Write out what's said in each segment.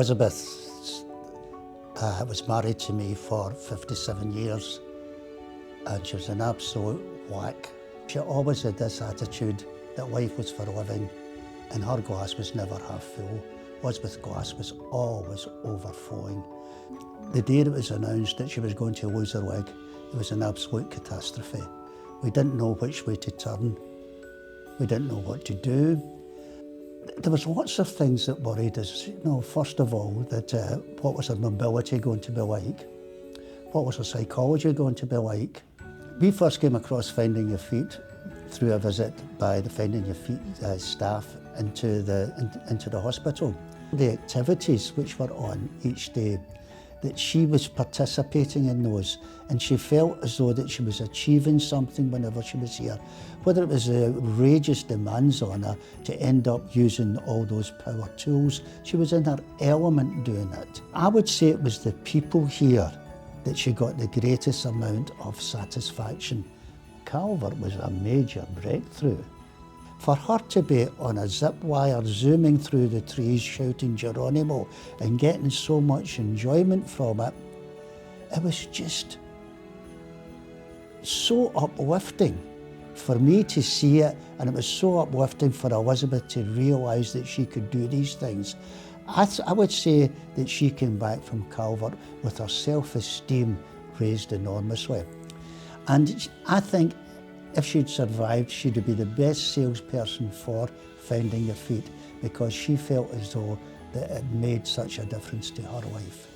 Elizabeth was married to me for 57 years and she was an absolute whack. She always had this attitude that life was for living and her glass was never half full. Elizabeth's glass was always overflowing. The day it was announced that she was going to lose her leg, it was an absolute catastrophe. We didn't know which way to turn. We didn't know what to do. There was lots of things that worried us. First of all, that what was her mobility going to be like? What was her psychology going to be like? We first came across Finding Your Feet through a visit by the Finding Your Feet staff into the hospital. The activities which were on each day, that she was participating in those and she felt as though that she was achieving something whenever she was here. Whether it was the outrageous demands on her to end up using all those power tools, she was in her element doing it. I would say it was the people here that she got the greatest amount of satisfaction. Calvert was a major breakthrough. For her to be on a zip wire zooming through the trees shouting Geronimo and getting so much enjoyment from it, it was just so uplifting for me to see it, and it was so uplifting for Elizabeth to realise that she could do these things. I would say that she came back from Calvert with her self-esteem raised enormously. And I think if she'd survived, she'd be the best salesperson for Finding Your Feet because she felt as though that it made such a difference to her life.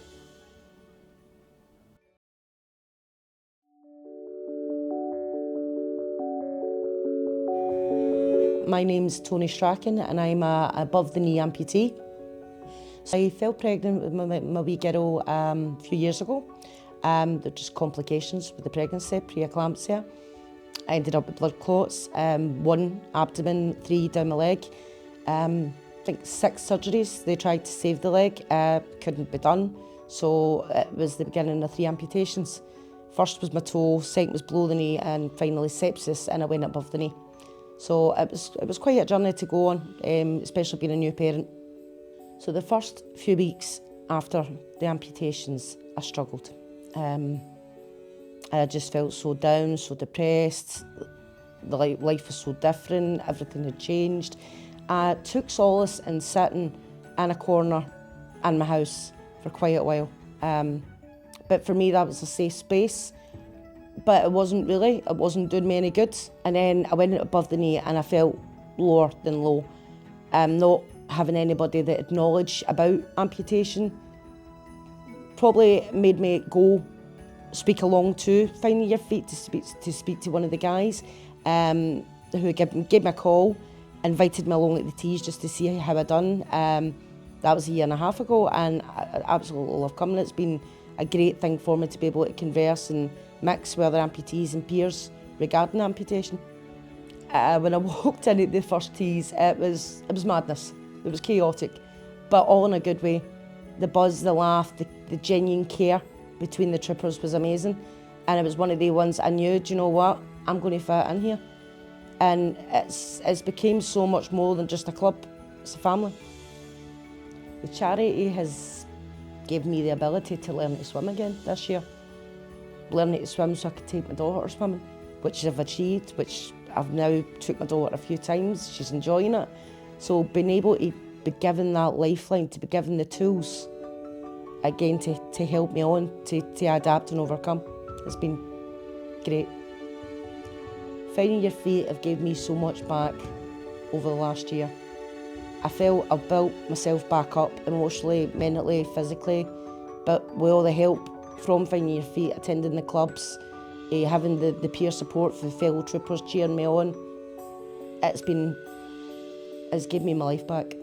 My name's Toni Strachan and I'm a above-the-knee amputee. I fell pregnant with my wee girl a few years ago. There were just complications with the pregnancy, pre-eclampsia. I ended up with blood clots, 1 abdomen, 3 down my leg. I think 6 surgeries. They tried to save the leg, couldn't be done. So it was the beginning of 3 amputations. First was my toe, second was below the knee, and finally sepsis, and I went above the knee. So it was quite a journey to go on, especially being a new parent. So the first few weeks after the amputations, I struggled. I just felt so down, so depressed. The life was so different, everything had changed. I took solace in sitting in a corner in my house for quite a while. But for me, that was a safe space. But it wasn't really, it wasn't doing me any good. And then I went above the knee and I felt lower than low. Not having anybody that had knowledge about amputation probably made me go speak along to Finding Your Feet to speak to one of the guys who gave me a call, invited me along at the teas just to see how I done. That was a year and a half ago and I absolutely love coming. It's been a great thing for me to be able to converse and mix with other amputees and peers regarding amputation. When I walked in at the first teas, it was madness. It was chaotic, but all in a good way. The buzz, the laugh, the genuine care between the troopers was amazing. And it was one of the ones I knew, do you know what, I'm going to fit in here. And it's became so much more than just a club, it's a family. The charity has given me the ability to learn to swim again this year. Learning to swim so I could take my daughter swimming, which I've achieved, which I've now took my daughter a few times, she's enjoying it. So being able to be given that lifeline, to be given the tools, again to help me on, to adapt and overcome, it's been great. Finding Your Feet have given me so much back over the last year. I felt I've built myself back up emotionally, mentally, physically, but with all the help from Finding Your Feet, attending the clubs, having the peer support for fellow troopers cheering me on, it's given me my life back.